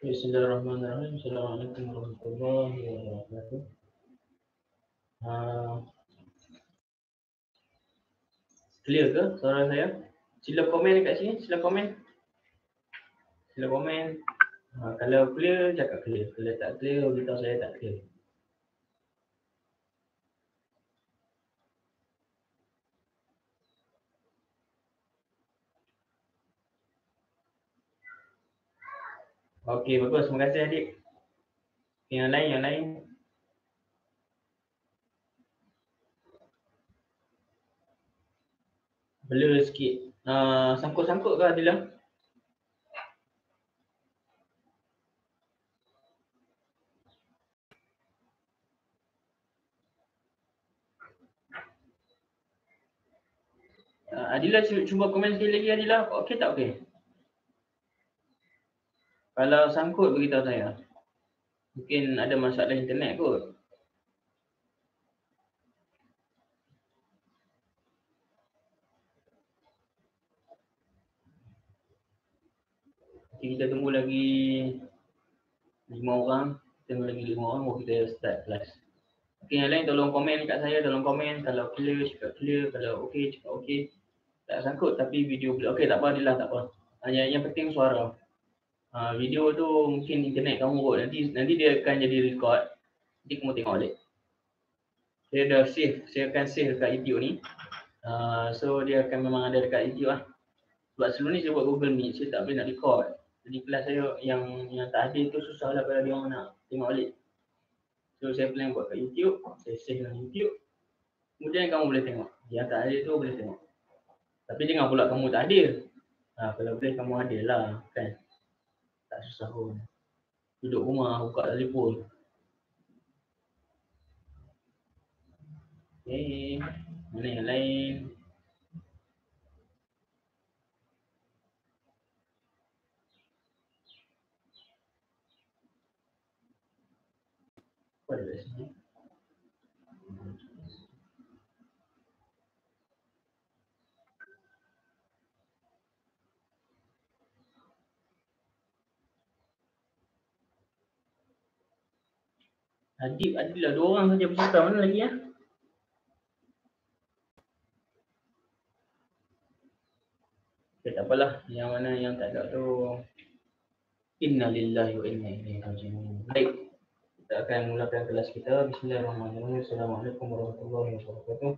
Bismillahirrahmanirrahim. Assalamualaikum warahmatullahi wabarakatuh. Uh, Clear ke suara saya? Sila komen dekat sini, sila komen. Sila komen. Kalau clear, cakap clear. Kalau tak clear, beritahu saya tak clear. Okey, bagus. Terima kasih adik. Yang lain. Blur sikit. Sangkut-sangkut ke Adila? Adila cuba komen sekali lagi Adila. Okey tak okey? Kalau sangkut beritahu saya. Mungkin ada masalah internet kot. Kita tunggu lagi 5 orang. Tunggu lagi 5 orang baru kita start kelas. Okey, yang lain tolong komen kat saya, tolong komen. Kalau clear, cakap clear. Kalau okey, cakap okey. Tak sangkut tapi video boleh. Okey, tak apa Adila, tak apa. Yang penting suara. Video tu mungkin internet kamu kot. Nanti dia akan jadi record. Nanti kamu tengok balik. Saya dah save. Saya akan save dekat YouTube ni. So dia akan memang ada dekat YouTube lah. Sebab sebelum ni saya buat Google Meet, saya tak boleh nak record. Jadi kelas saya yang tak hadir tu susah lah kalau dia orang nak tengok balik. So saya plan buat kat YouTube. Saya save dalam YouTube. Kemudian kamu boleh tengok. Yang tak hadir tu boleh tengok. Tapi jangan pula kamu tak hadir. Kalau boleh kamu hadir lah kan. Tak susah pun. Duduk rumah, buka telefon. Okay. Mana yang lain? Apa ada kat sini? Adil lah 2 orang saja peserta. Mana lagi ya? Okay, tak apalah. Yang mana yang tak ada tu. Innalillahi wa inna ilaihi raji'un. Baik. Kita akan mulakan kelas kita. Bismillahirrahmanirrahim. Assalamualaikum warahmatullahi wabarakatuh.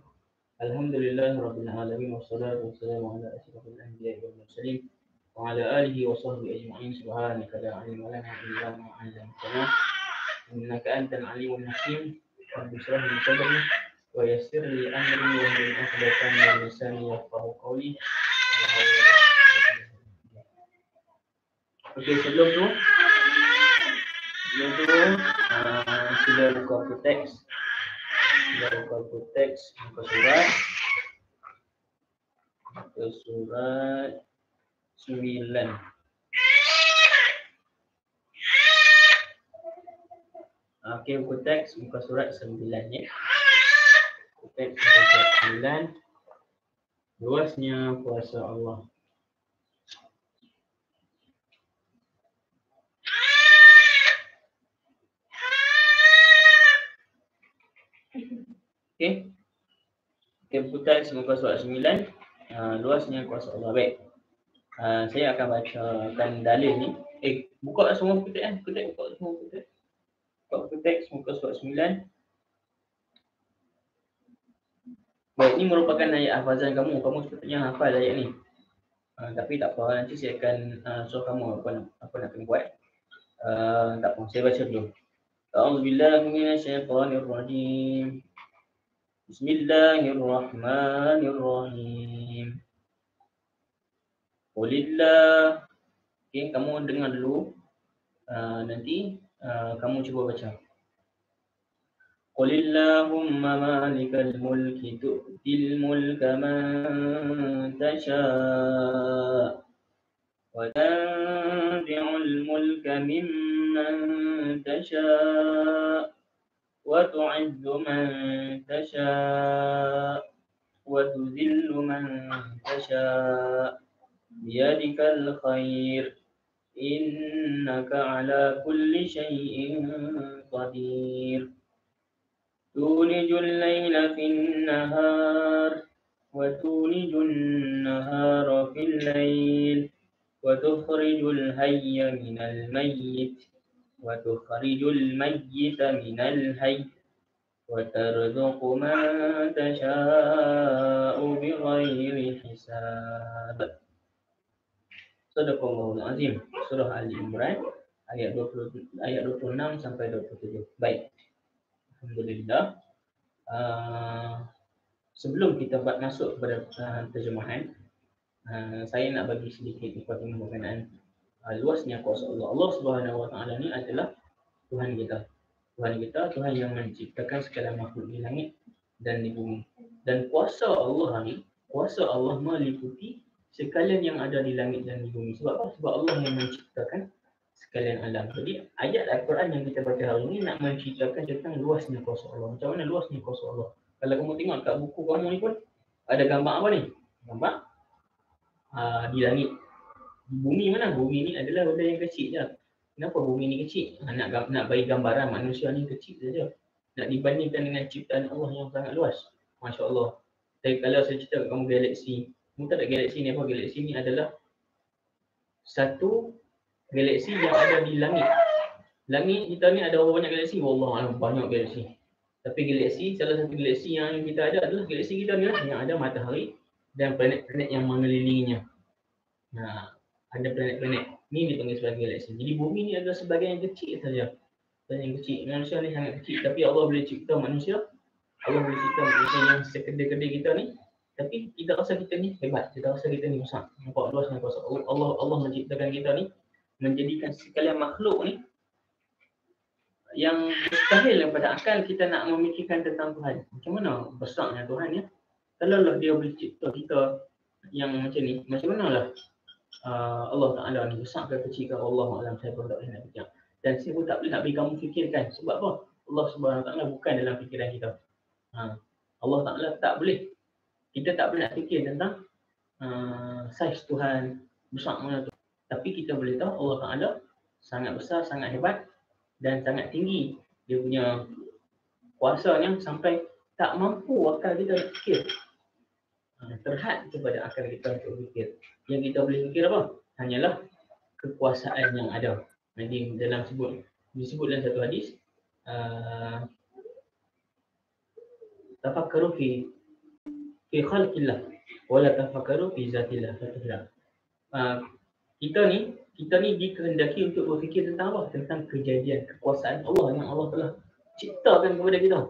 Alhamdulillahirabbil alamin wassalatu wassalamu ala asyrafil anbiya'i wal mursalin wa ala alihi wa sahbihi ajma'in. Subhanaka la ilma lana illa ma 'allamtana innaka antal alimul hakim. Rabbi shrah li sadri wa yassir li amri wa hlul 'uqdatam min lisani yafqahu qawli. Okey, sebelum tu sila buka buku teks. Buka surat. Buka surat 9. Okey, buku teks muka surat 9 ya. Buku teks muka surat 9. Luasnya kuasa Allah. Okey. Okey, buku teks muka surat 9. Luasnya kuasa Allah. Baik. Saya akan bacakan dalil ni. Buka semua buku teks. Buka semua buku teks. Buka buku teks muka surat 9. Baik, ini merupakan ayat hafazan kamu. Kamu sepatutnya hafal ayat ni. Tapi tak apa, nanti saya akan show kamu apa nak kena buat. Tak apa, saya baca dulu. A'udzubillahi minasyaitonirrajim. Bismillahirrahmanirrahim. Qulillah. Okey, kamu dengar dulu. Nanti kamu cuba baca. Qulillahumma malikal mulki tu'til mulka man tasha' wa tanzi'ul mulka mimman tasha' wa tu'izzu man tasha' wa tudhillu man tasha' biyadikal khair إنك على كل شيء قدير تولج الليل في النهار وتولج النهار في الليل وتخرج الحي من الميت وتخرج الميت من الحي وترزق من تشاء بغير حساب. Sadaqallahul Azim. Surah Ali Imran ayat 26 sampai 27. Baik. Alhamdulillah. Sebelum kita masuk kepada terjemahan, saya nak bagi sedikit informasi berkenaan luasnya kuasa Allah. Allah Subhanahu Wa Taala ni adalah Tuhan kita. Tuhan kita, Tuhan yang menciptakan segala makhluk di langit dan di bumi. Dan kuasa Allah ni, kuasa Allah meliputi sekalian yang ada di langit dan di bumi. Sebab apa? Sebab Allah yang menciptakan sekalian alam. Jadi ayat Al-Quran yang kita baca hari ini nak menceritakan tentang luasnya kuasa Allah. Macam mana luasnya kuasa Allah? Kalau kamu tengok kat buku kamu ni pun ada gambar apa ni? Gambar di langit. Di bumi mana? Bumi ni adalah benda yang kecil je. Kenapa bumi ni kecil? Nak bagi gambaran manusia ni kecil saja. Nak dibandingkan dengan ciptaan Allah yang sangat luas. Masya Allah. Kalau saya cerita kamu galaksi, kamu tak ada galaksi ni apa? Galaksi ni adalah satu galaksi yang ada di langit. Langit kita ni ada berapa banyak galaksi? Wallahualam, banyak galaksi. Tapi galaksi, salah satu galaksi yang kita ada adalah galaksi kita ni lah, yang ada matahari dan planet-planet yang mengelilinginya. Ada planet-planet ni dipanggil sebagai galaksi. Jadi bumi ni adalah sebagian yang kecil saja. Yang kecil. Manusia ni sangat kecil. Tapi Allah boleh cipta manusia. Allah boleh cipta manusia yang sekedar-kedar kita ni. Tapi kita rasa kita ni hebat. Kita rasa kita ni besar. Nampak luasnya kuasa Allah menciptakan kita ni. Menjadikan sekalian makhluk ni yang mustahil daripada akal kita nak memikirkan tentang Tuhan. Macam mana besarnya Tuhan ya? Kalau dia boleh cipta kita yang macam ni, macam manalah Allah Ta'ala ni besar ke kecil ke Allah Alam, saya pun tak boleh nak fikir. Dan saya pun tak boleh nak bagi kamu fikirkan. Sebab apa? Allah Subhanahu Wa Ta'ala bukan dalam fikiran kita. Allah Ta'ala tak boleh. Kita tak boleh nak fikir tentang saiz Tuhan besar mana tu. Tapi kita boleh tahu Allah Ta'ala sangat besar, sangat hebat dan sangat tinggi. Dia punya kuasanya sampai tak mampu akal kita nak fikir. Terhad kepada akal kita untuk fikir. Yang kita boleh fikir apa? Hanyalah kekuasaan yang ada. Jadi dalam disebut dalam satu hadis, tafakkaru fi khalqillah wala tafakkaru fi zatillah. Kita ni dikehendaki untuk berfikir tentang apa? Tentang kejadian, kekuasaan Allah yang Allah telah ciptakan kepada kita.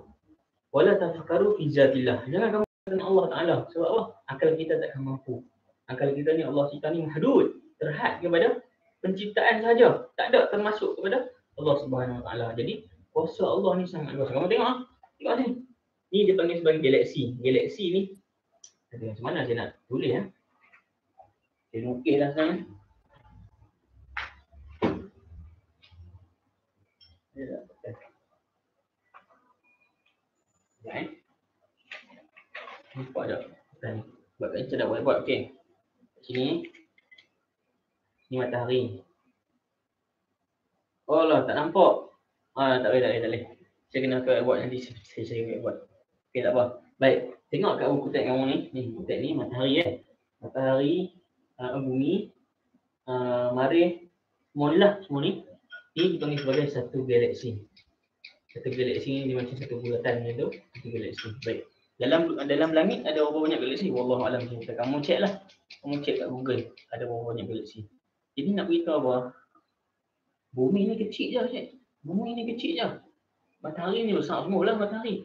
Wala tafakkaru fi zatillah. Jangan kamu tentang Allah Ta'ala. Sebab apa? Akal kita takkan mampu. Akal kita ni Allah cipta ni mahdud. Terhad kepada penciptaan saja. Tak ada termasuk kepada Allah Subhanahu Wa Ta'ala. Jadi kuasa Allah ni sangat luas. Kamu tengok tengok ni. Ni dipanggil sebagai galaksi. Galaksi ni macam mana saya nak tulis ya? Saya lukis dah sekarang. Nampak tak? Buat kat macam dah buat. Okey. Sini. Ni matahari. Oh lah, tak nampak. Tak boleh. Saya kena buat nanti. Saya buat. Okey, tak apa. Baik. Tengok kat buku teks kamu ni. Ni buku teks ni matahari Matahari, bumi, marikh, semua ni. Ini dipanggil sebagai satu galaksi. Satu galaksi ni dia macam satu bulatan macam tu. Satu galaksi. Baik. Dalam langit ada berapa banyak galaksi? Wallahualam. Kamu cek lah. Kamu cek kat Google. Ada berapa banyak galaksi. Jadi nak beritahu apa? Bumi ni kecil je, cik. Bumi ni kecil je. Matahari ni besar semualah matahari.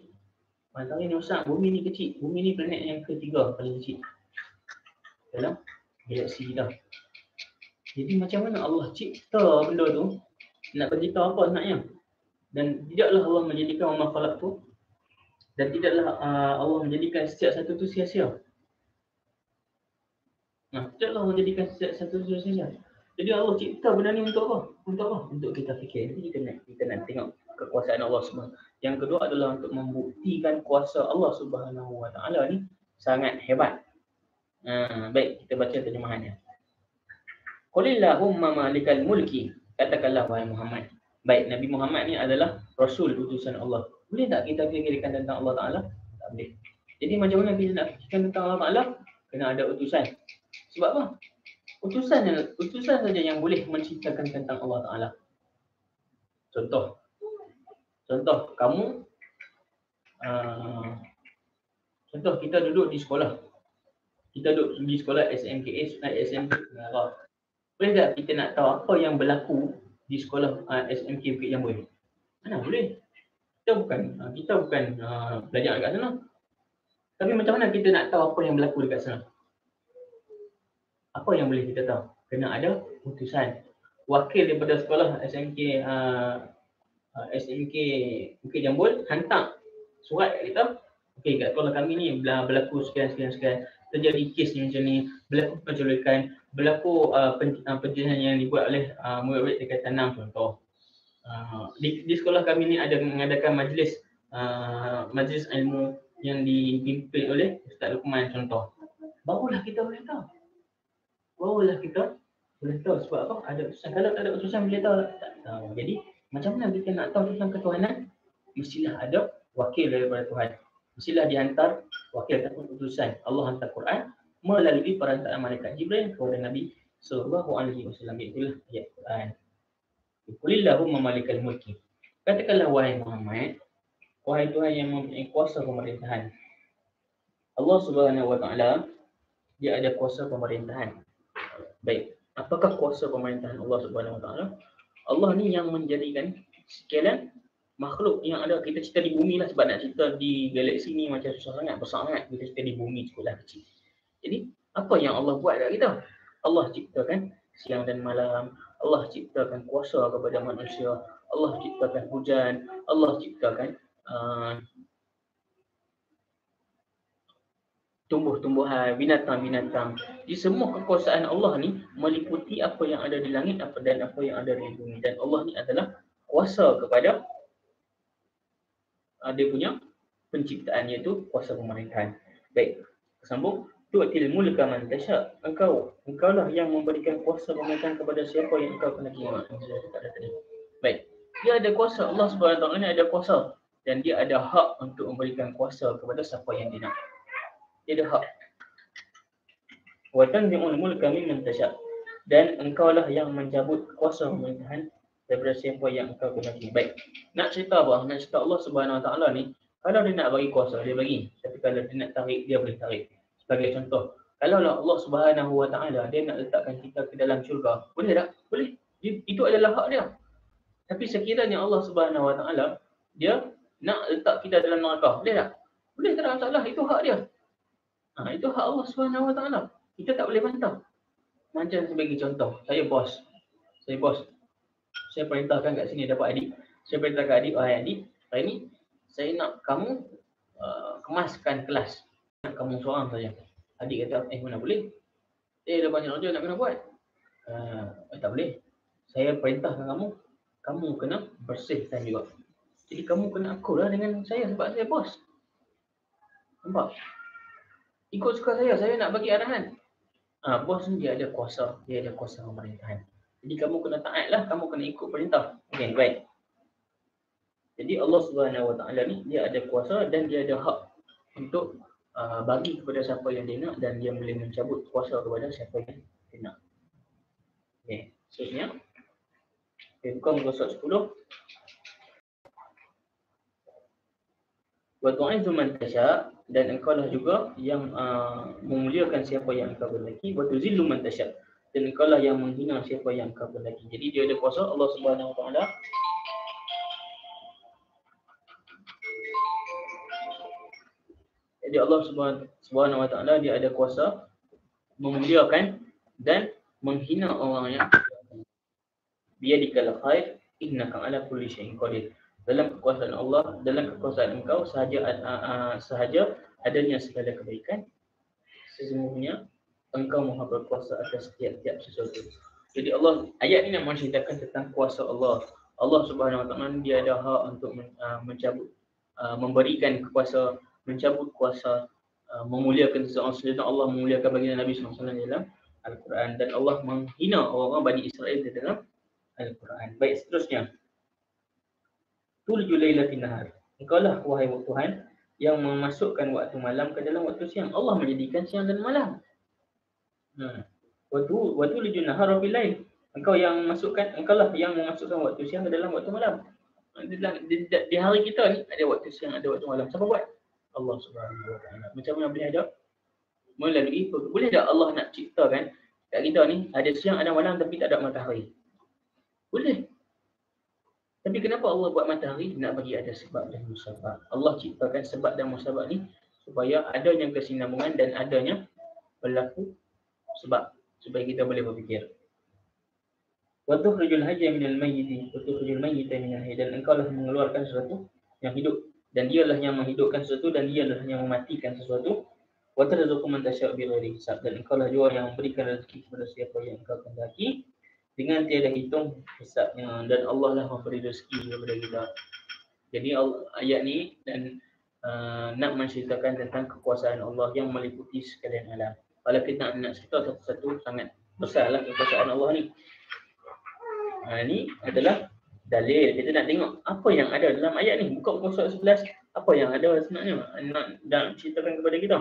Matahari ni besar. Bumi ni kecil. Bumi ni planet yang ketiga paling kecil dalam galaksi kita. Jadi macam mana Allah cipta benda tu? Nak beritahu apa sebenarnya? Dan tidaklah Allah menjadikan makhluk tu, dan tidaklah Allah menjadikan setiap satu tu sia-sia. Tidaklah Allah menjadikan setiap satu tu sia-sia. Jadi Allah cipta benda ni untuk apa? Untuk apa? Untuk kita fikir. Jadi kita nak tengok kekuasaan Allah Subhanahu. Yang kedua adalah untuk membuktikan kuasa Allah Subhanahu Wa Ta'ala ni sangat hebat. Baik, kita baca terjemahannya. Qulillahumma malikal mulki. Katakanlah wahai Muhammad. Baik, Nabi Muhammad ni adalah Rasul utusan Allah. Boleh tak kita fikirkan tentang Allah Ta'ala? Tak boleh. Jadi macam mana kita nak fikirkan tentang Allah Ta'ala? Kena ada utusan. Sebab apa? Utusan saja yang boleh menceritakan tentang Allah Ta'ala. Contoh kamu, contoh kita duduk di sekolah. Kita duduk di sekolah SMK Mengarah. Boleh tak kita nak tahu apa yang berlaku di sekolah SMK Bukit Jambul? Mana boleh? Kita bukan belajar dekat sana. Tapi macam mana kita nak tahu apa yang berlaku dekat sana? Apa yang boleh kita tahu? Kena ada utusan. Wakil daripada sekolah SMK Bukit Jambul hantar surat kat kita. Okey, kat sekolah kami ni berlaku sekian. Terjadi kes ni macam ni, berlaku penculikan, berlaku penjinahan yang dibuat oleh murid-murid dekat tanam contoh. Di sekolah kami ni ada mengadakan majlis ilmu yang dipimpin oleh Ustaz Luqman contoh. Barulah kita boleh tahu. Sebab apa? Ada utusan. Kalau tak ada utusan boleh tahu tak tahu. Jadi macam mana kita nak tahu tentang ketuhanan? Mestilah ada wakil daripada Tuhan. Mestilah dihantar wakil ataupun utusan. Allah hantar Quran melalui perantaraan malaikat Jibril kepada Nabi sallallahu alaihi wasallam. Itulah ayat Quran. Qulillahumma malikal mulki. Katakanlah wahai Muhammad, wahai Tuhan yang mempunyai kuasa pemerintahan. Allah Subhanahu wa taala dia ada kuasa pemerintahan. Baik, apakah kuasa pemerintahan Allah Subhanahu wa taala? Allah ni yang menjadikan sekalian makhluk yang ada. Kita cerita di bumi lah, sebab nak cerita di galaksi ni macam susah sangat, besar sangat. Kita cerita di bumi sekolah kecil. Jadi apa yang Allah buat kat kita? Allah ciptakan siang dan malam. Allah ciptakan kuasa kepada manusia. Allah ciptakan hujan. Allah ciptakan tumbuh-tumbuhan, binatang-binatang. Di semua kekuasaan Allah ni meliputi apa yang ada di langit dan apa yang ada di bumi. Dan Allah ni adalah kuasa kepada dia punya penciptaan, iaitu kuasa pemerintahan. Baik, sambung. Tu'til mulka man tasha. Engkaulah yang memberikan kuasa pemerintahan kepada siapa yang engkau kehendaki. Baik. Dia ada kuasa. Allah Subhanahu wa taala ni ada kuasa dan dia ada hak untuk memberikan kuasa kepada siapa yang dia nak. Dia ada hak. Wa tanzi'ul mulka mimman tasha. Dan engkaulah yang mencabut kuasa pemerintahan daripada siapa yang engkau kehendaki. Baik. Nak cerita apa? Nak cerita Allah Subhanahu wa taala ni, kalau dia nak bagi kuasa, dia bagi. Tapi kalau dia nak tarik, dia boleh tarik. Sebagai contoh, kalau Allah Subhanahu wa taala dia nak letakkan kita ke dalam syurga, boleh tak? Boleh. Itu adalah hak dia. Tapi sekiranya Allah Subhanahu wa taala dia nak letak kita dalam neraka, boleh tak? Boleh, tak ada masalah. Itu hak dia. Itu hak Allah Subhanahu wa taala. Kita tak boleh bantah. Macam sebagai contoh, saya bos. Saya perintahkan kat sini dapat adik. Saya perintahkan adik, wahai adik, hari ni saya nak kamu kemaskan kelas. Nak kamu seorang saja. Adik kata, mana boleh? Dah banyak kerja nak kena buat. Tak boleh. Saya perintahkan kamu kena bersihkan juga. Jadi kamu kena akur lah dengan saya sebab saya bos. Nampak? Ikut suka saya nak bagi arahan. Bos ni dia ada kuasa pemerintahan. Jadi kamu kena taat lah, kamu kena ikut perintah. Okay, baik. Jadi Allah Subhanahu wa taala ni dia ada kuasa dan dia ada hak untuk bagi kepada siapa yang dia nak, dan dia boleh mencabut kuasa kepada siapa yang dia nak. Okay, seterusnya. Buka muka surat 10. Wa tu'izzu man tasha, dan engkaulah juga yang memuliakan siapa yang engkau kehendaki. Wa tuzillu man tasha, dan engkaulah yang menghina siapa yang engkau kehendaki. Jadi dia ada kuasa, Allah Subhanahu wa taala. Jadi Allah Subhanahu wa taala dia ada kuasa memuliakan dan menghina orang yang biyadikal khair innaka ala kulli syai'in qadir. Dalam kekuasaan Allah, dalam kekuasaan engkau sahaja adanya segala kebaikan. Sesungguhnya engkau maha berkuasa atas setiap sesuatu. Jadi Allah, ayat ini nak menceritakan tentang kuasa Allah. Allah Subhanahu wa taala dia ada hak untuk mencabut, memberikan kuasa, mencabut kuasa, memuliakan seseorang. Sedangkan Allah memuliakan baginda Nabi SAW dalam Al-Quran, dan Allah menghina orang-orang Bani Israel di dalam Al-Quran. Baik, seterusnya. Tuljul laila fin nahar. Engkaulah wahai Tuhan yang memasukkan waktu malam ke dalam waktu siang. Allah menjadikan siang dan malam. Waktu tuljul nahar fil lail. Engkaulah yang memasukkan waktu siang ke dalam waktu malam. Di hari kita ni ada waktu siang, ada waktu malam. Siapa buat? Allah Subhanahu Wa Taala. Macam mana boleh ada? Melalui boleh tak Allah nak ciptakan kat kita ni ada siang, ada malam tapi tak ada matahari? Boleh. Tapi kenapa Allah buat matahari? Nak bagi ada sebab dan musabab. Allah ciptakan sebab dan musabab ni supaya adanya kesinambungan dan adanya berlaku sebab, supaya kita boleh berfikir. Wa tukhrijul hayya minal mayyit wa tukhrijul mayyita minal hayy. Dan engkau lah mengeluarkan sesuatu yang hidup, dan dialah yang menghidupkan sesuatu, dan dialah yang mematikan sesuatu. Wa tarzuqu man tasya'u bighairi hisab. Dan engkau lah juga yang memberikan rezeki kepada siapa yang engkau kehendaki dengan tiada hitung hisabnya, dan Allah lah memberi rezeki kepada kita. Jadi ayat ni dan nak menceritakan tentang kekuasaan Allah yang meliputi sekalian alam. Kalau kita nak cerita satu-satu, sangat besarlah kekuasaan Allah ni. Ni adalah dalil. Kita nak tengok apa yang ada dalam ayat ni. Buka muka surat 11, apa yang ada sebenarnya nak ceritakan kepada kita.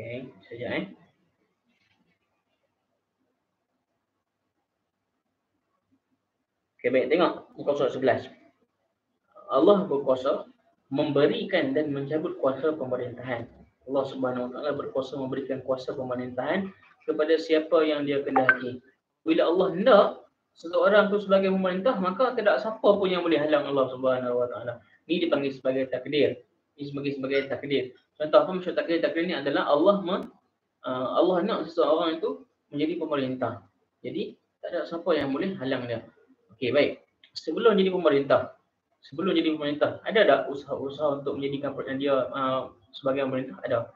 Okey, sekejap Okey, baik, tengok muka surat 11. Allah berkuasa memberikan dan mencabut kuasa pemerintahan. Allah Subhanahu Wa Taala berkuasa memberikan kuasa pemerintahan kepada siapa yang dia kehendaki. Bila Allah hendak seseorang tu sebagai pemerintah, maka tidak siapa pun yang boleh halang Allah Subhanahu Wa Taala. Ini dipanggil sebagai takdir. Ini sebagai takdir. Contoh apa maksud takdir? Takdir ni adalah Allah nak seseorang itu menjadi pemerintah. Jadi tak ada siapa yang boleh halang dia. Okey, baik. Sebelum jadi pemerintah, ada tak usaha-usaha untuk menjadikan dia sebagai pemerintah? Ada.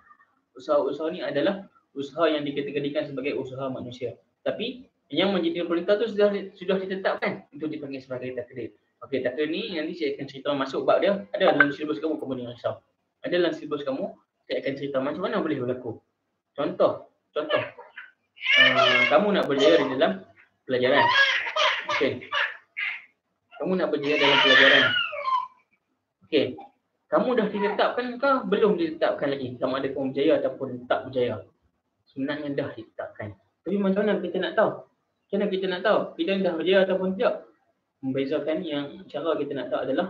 Usaha-usaha ni adalah usaha yang dikategorikan sebagai usaha manusia. Tapi yang menjadi pemerintah tu sudah ditetapkan, itu dipanggil sebagai takdir. Okey, takdir ni nanti saya akan cerita masuk bab dia. Ada dalam silibus kamu, kamu jangan risau. Ada dalam silibus kamu, saya akan cerita macam mana boleh berlaku. Contoh, kamu nak berjaya di dalam pelajaran. Okey. Kamu nak berjaya dalam pelajaran. Okey. Kamu dah ditetapkan ke belum ditetapkan lagi? Sama ada kamu berjaya ataupun tak berjaya. Sebenarnya dah ditetapkan. Tapi macam mana kita nak tahu? Macam mana kita nak tahu kita dah berjaya ataupun tidak? Membezakan yang cara kita nak tahu adalah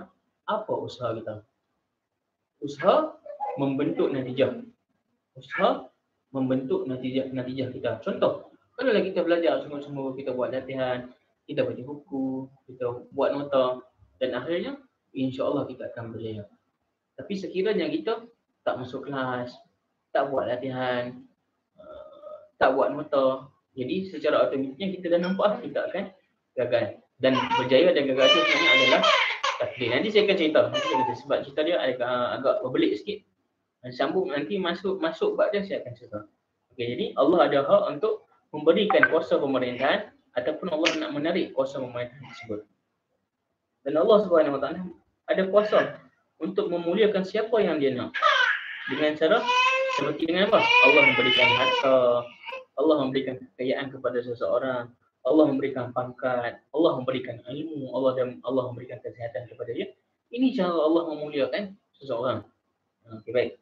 apa usaha kita. Usaha membentuk natijah. Usaha membentuk natijah kita. Contoh, kalau kita belajar sungguh-sungguh, kita buat latihan, kita baca buku, kita buat nota, dan akhirnya insya-Allah kita akan berjaya. Tapi sekiranya kita tak masuk kelas, tak buat latihan, tak buat nota, jadi secara automatiknya kita dah nampak kita akan gagal. Dan berjaya dan gagal itu sebenarnya adalah takdir. Nanti saya akan cerita, sebab cerita dia agak berbelit sikit. Sambung nanti masuk bab dia saya akan cerita. Okey, jadi Allah ada hak untuk memberikan kuasa pemerintahan ataupun Allah nak menarik kuasa pemerintahan tersebut. Dan Allah Subhanahu Wa Taala ada kuasa untuk memuliakan siapa yang dia nak. Dengan cara seperti dengan apa? Allah memberikan harta, Allah memberikan kekayaan kepada seseorang, Allah memberikan pangkat, Allah memberikan ilmu, Allah memberikan kesihatan kepada dia. Ini cara Allah memuliakan seseorang. Okey, baik.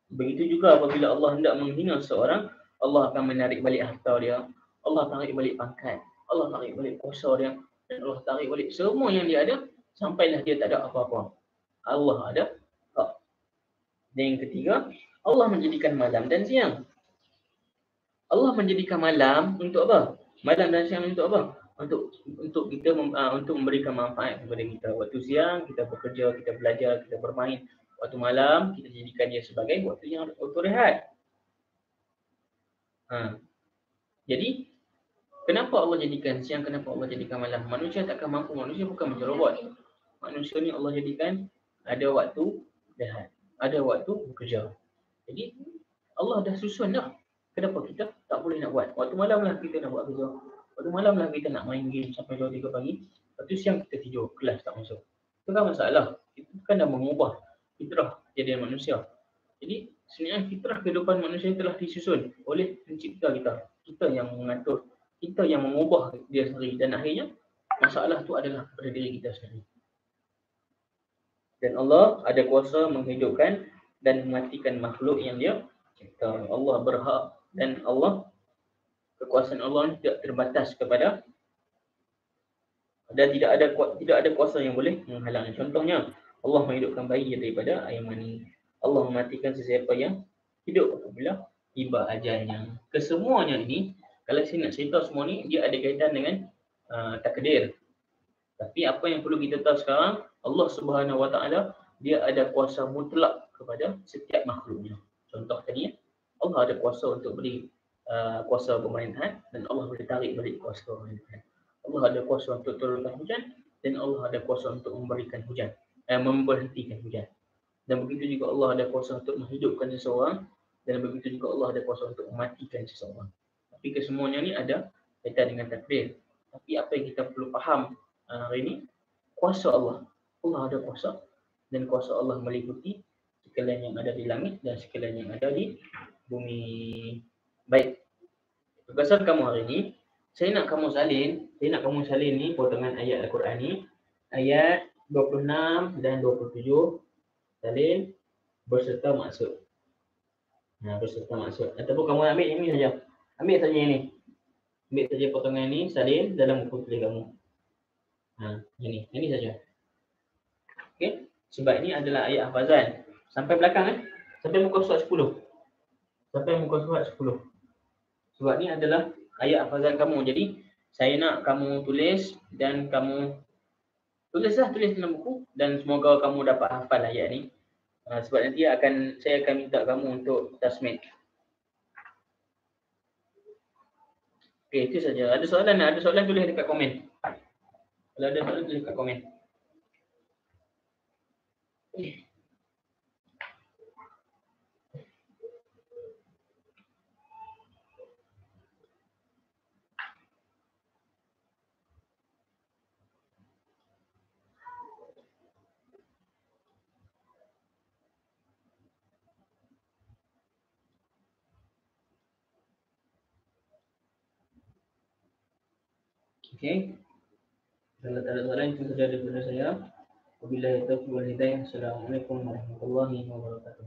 Begitu juga apabila Allah hendak menghina seseorang, Allah akan menarik balik harta dia, Allah tarik balik pangkat, Allah tarik balik kuasa dia, dan Allah tarik balik semua yang dia ada sampailah dia tak ada apa-apa. Allah ada hak. Dan yang ketiga, Allah menjadikan malam dan siang. Allah menjadikan malam untuk apa? Malam dan siang untuk apa? Untuk kita untuk memberikan manfaat kepada kita. Waktu siang kita bekerja, kita belajar, kita bermain. Waktu malam kita jadikan dia sebagai waktu rehat. Jadi kenapa Allah jadikan siang, kenapa Allah jadikan malam? Manusia takkan mampu, manusia bukan macam robot. Manusia ni Allah jadikan ada waktu rehat, ada waktu bekerja. Jadi Allah dah susun dah. Kenapa kita tak boleh nak buat? Waktu malam lah kita nak buat kerja. Waktu malam lah kita nak main game sampai 2-3 pagi. Waktu siang kita tidur, kelas tak masuk. Itu kan masalah. Itu kan dah mengubah fitrah jadi manusia. Jadi sebenarnya fitrah kehidupan manusia telah disusun oleh pencipta kita. Kita yang mengatur, kita yang mengubah dia sendiri, dan akhirnya masalah itu adalah pada diri kita sendiri. Dan Allah ada kuasa menghidupkan dan mematikan makhluk yang dia cipta. Allah berhak, dan Allah, kekuasaan Allah tidak terbatas kepada, dan tidak ada kuasa yang boleh menghalangi. Contohnya, Allah menghidupkan bayi daripada air mani. Allah mematikan sesiapa yang hidup apabila tiba ajalnya. Kesemuanya ini, kalau saya nak cerita semua ni, dia ada kaitan dengan takdir. Tapi apa yang perlu kita tahu sekarang, Allah Subhanahu Wa Taala, dia ada kuasa mutlak kepada setiap makhluknya. Contoh tadi, Allah ada kuasa untuk beri kuasa pemerintahan, dan Allah boleh tarik balik kuasa pemerintahan. Allah ada kuasa untuk turunkan hujan, dan Allah ada kuasa untuk memberikan hujan, memberhentikan hujan. Dan begitu juga Allah ada kuasa untuk menghidupkan seseorang, dan begitu juga Allah ada kuasa untuk mematikan seseorang. Tapi kesemuanya ni ada kaitan dengan takdir. Tapi apa yang kita perlu faham hari ini, kuasa Allah. Allah ada kuasa, dan kuasa Allah meliputi sekalian yang ada di langit dan sekalian yang ada di bumi. Baik. Tugasan kamu hari ini, saya nak kamu salin ni potongan ayat Al-Quran ni, ayat 26 dan 27, salin berserta maksud. Berserta maksud. Ataupun kamu ambil ini saja. Ambil saja ini. Ambil saja potongan ini, salin dalam buku tulis kamu. Ini saja. Okey. Sebab ini adalah ayat hafazan. Sampai belakang Sampai muka surat 10. Sampai muka surat 10. Sebab ni adalah ayat hafazan kamu. Jadi saya nak kamu tulis, dan kamu tulis dalam buku, dan semoga kamu dapat hafal ayat ni. Sebab nanti saya akan minta kamu untuk tasmid. Okey, itu saja. Ada soalan tulis dekat komen. Kalau ada soalan tulis dekat komen. Okey. Kalau tak ada soalan, itu saja daripada saya. Wabillahi taufiq wal hidayah. Assalamualaikum warahmatullahi wabarakatuh.